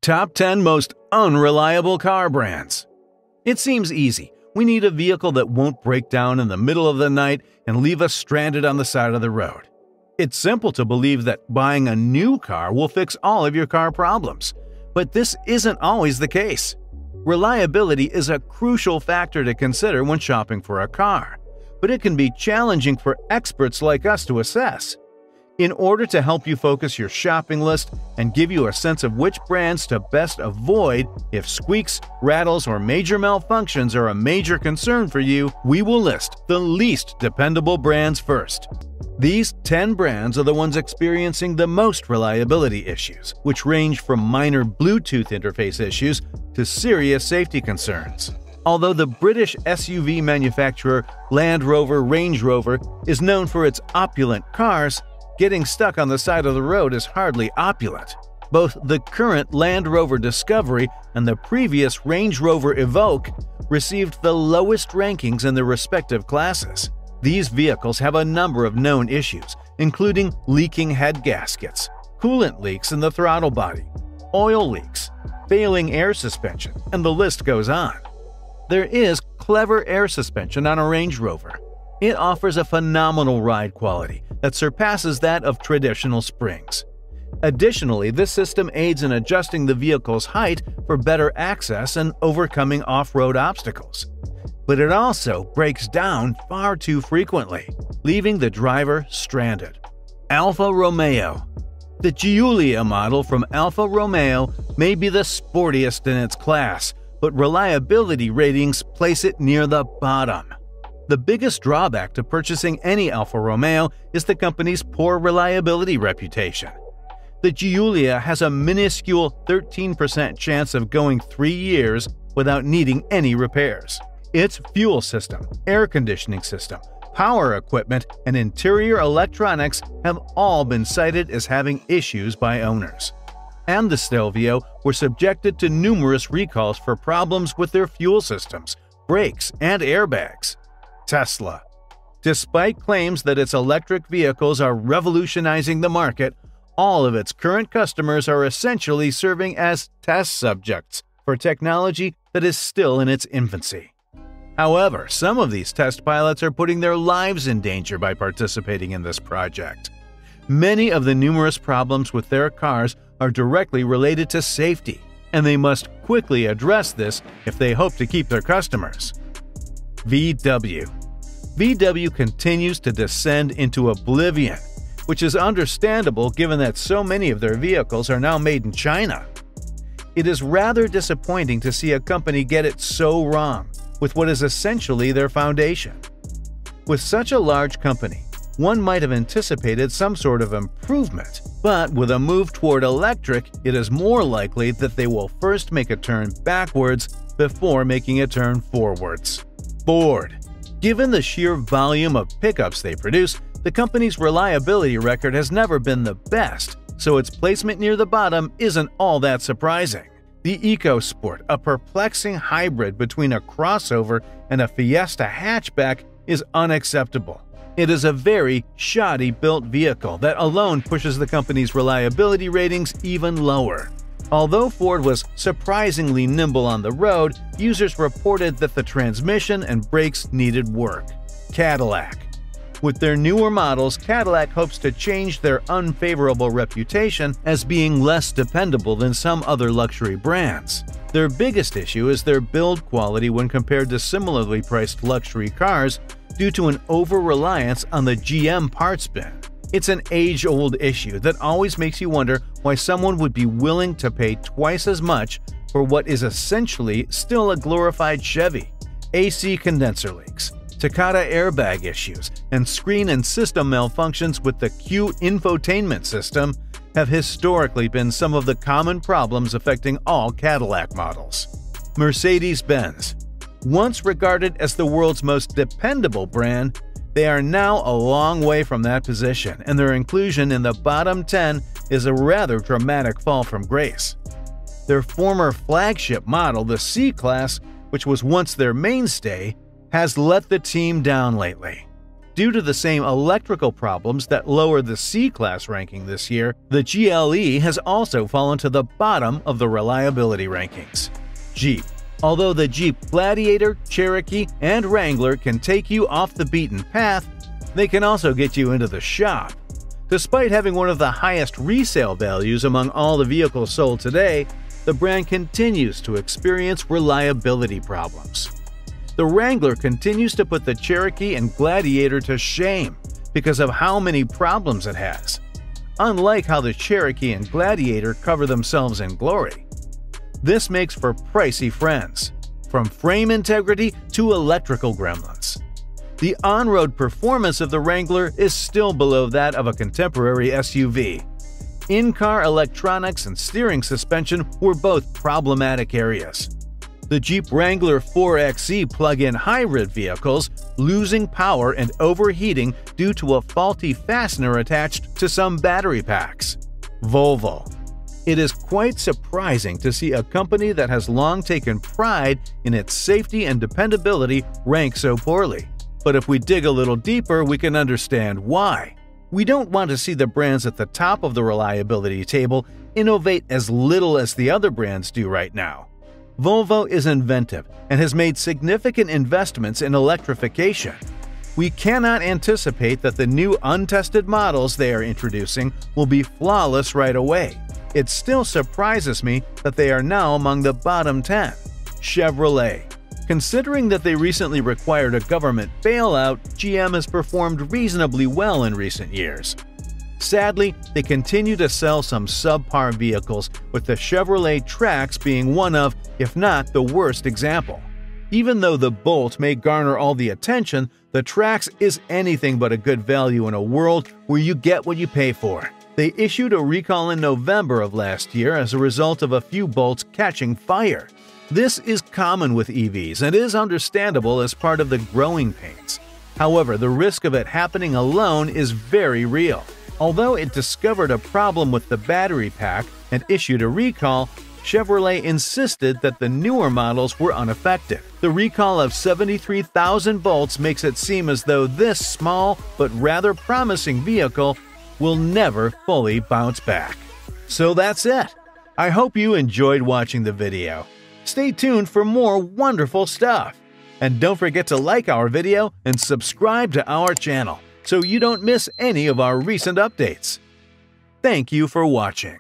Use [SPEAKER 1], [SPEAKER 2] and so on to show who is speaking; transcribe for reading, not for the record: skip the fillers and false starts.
[SPEAKER 1] Top 10 Most Unreliable Car Brands. It seems easy. We need a vehicle that won't break down in the middle of the night and leave us stranded on the side of the road. It's simple to believe that buying a new car will fix all of your car problems. But this isn't always the case. Reliability is a crucial factor to consider when shopping for a car, but it can be challenging for experts like us to assess. In order to help you focus your shopping list and give you a sense of which brands to best avoid if squeaks, rattles, or major malfunctions are a major concern for you, we will list the least dependable brands first. These 10 brands are the ones experiencing the most reliability issues, which range from minor Bluetooth interface issues to serious safety concerns. Although the British SUV manufacturer Land Rover Range Rover is known for its opulent cars, getting stuck on the side of the road is hardly opulent. Both the current Land Rover Discovery and the previous Range Rover Evoque received the lowest rankings in their respective classes. These vehicles have a number of known issues, including leaking head gaskets, coolant leaks in the throttle body, oil leaks, failing air suspension, and the list goes on. There is clever air suspension on a Range Rover. It offers a phenomenal ride quality that surpasses that of traditional springs. Additionally, this system aids in adjusting the vehicle's height for better access and overcoming off-road obstacles. But it also breaks down far too frequently, leaving the driver stranded. Alfa Romeo. The Giulia model from Alfa Romeo may be the sportiest in its class, but reliability ratings place it near the bottom. The biggest drawback to purchasing any Alfa Romeo is the company's poor reliability reputation. The Giulia has a minuscule 13% chance of going 3 years without needing any repairs. Its fuel system, air conditioning system, power equipment, and interior electronics have all been cited as having issues by owners. And the Stelvio were subjected to numerous recalls for problems with their fuel systems, brakes, and airbags. Tesla. Despite claims that its electric vehicles are revolutionizing the market, all of its current customers are essentially serving as test subjects for technology that is still in its infancy. However, some of these test pilots are putting their lives in danger by participating in this project. Many of the numerous problems with their cars are directly related to safety, and they must quickly address this if they hope to keep their customers. VW. VW continues to descend into oblivion, which is understandable given that so many of their vehicles are now made in China. It is rather disappointing to see a company get it so wrong with what is essentially their foundation. With such a large company, one might have anticipated some sort of improvement, but with a move toward electric, it is more likely that they will first make a turn backwards before making a turn forwards. Ford. Given the sheer volume of pickups they produce, the company's reliability record has never been the best, so its placement near the bottom isn't all that surprising. The EcoSport, a perplexing hybrid between a crossover and a Fiesta hatchback, is unacceptable. It is a very shoddy-built vehicle that alone pushes the company's reliability ratings even lower. Although Ford was surprisingly nimble on the road, users reported that the transmission and brakes needed work. Cadillac. With their newer models, Cadillac hopes to change their unfavorable reputation as being less dependable than some other luxury brands. Their biggest issue is their build quality when compared to similarly priced luxury cars due to an over-reliance on the GM parts bin. It's an age-old issue that always makes you wonder why someone would be willing to pay twice as much for what is essentially still a glorified Chevy. AC condenser leaks, Takata airbag issues, and screen and system malfunctions with the Q infotainment system have historically been some of the common problems affecting all Cadillac models. Mercedes-Benz. Once regarded as the world's most dependable brand, they are now a long way from that position, and their inclusion in the bottom 10 is a rather dramatic fall from grace. Their former flagship model, the C-Class, which was once their mainstay, has let the team down lately. Due to the same electrical problems that lowered the C-Class ranking this year, the GLE has also fallen to the bottom of the reliability rankings. Jeep. Although the Jeep Gladiator, Cherokee, and Wrangler can take you off the beaten path, they can also get you into the shop. Despite having one of the highest resale values among all the vehicles sold today, the brand continues to experience reliability problems. The Wrangler continues to put the Cherokee and Gladiator to shame because of how many problems it has, unlike how the Cherokee and Gladiator cover themselves in glory. This makes for pricey friends, from frame integrity to electrical gremlins. The on-road performance of the Wrangler is still below that of a contemporary SUV. In-car electronics and steering suspension were both problematic areas. The Jeep Wrangler 4xe plug-in hybrid vehicles losing power and overheating due to a faulty fastener attached to some battery packs. Volvo. It is quite surprising to see a company that has long taken pride in its safety and dependability rank so poorly. But if we dig a little deeper, we can understand why. We don't want to see the brands at the top of the reliability table innovate as little as the other brands do right now. Volvo is inventive and has made significant investments in electrification. We cannot anticipate that the new untested models they are introducing will be flawless right away. It still surprises me that they are now among the bottom 10. Chevrolet. Considering that they recently required a government bailout, GM has performed reasonably well in recent years. Sadly, they continue to sell some subpar vehicles, with the Chevrolet Trax being one of, if not the worst example. Even though the Bolt may garner all the attention, the Trax is anything but a good value in a world where you get what you pay for. They issued a recall in November of last year as a result of a few Bolts catching fire. This is common with EVs and is understandable as part of the growing pains. However, the risk of it happening alone is very real. Although it discovered a problem with the battery pack and issued a recall, Chevrolet insisted that the newer models were unaffected. The recall of 73,000 volts makes it seem as though this small but rather promising vehicle will never fully bounce back. So that's it. I hope you enjoyed watching the video. Stay tuned for more wonderful stuff. And don't forget to like our video and subscribe to our channel so you don't miss any of our recent updates. Thank you for watching.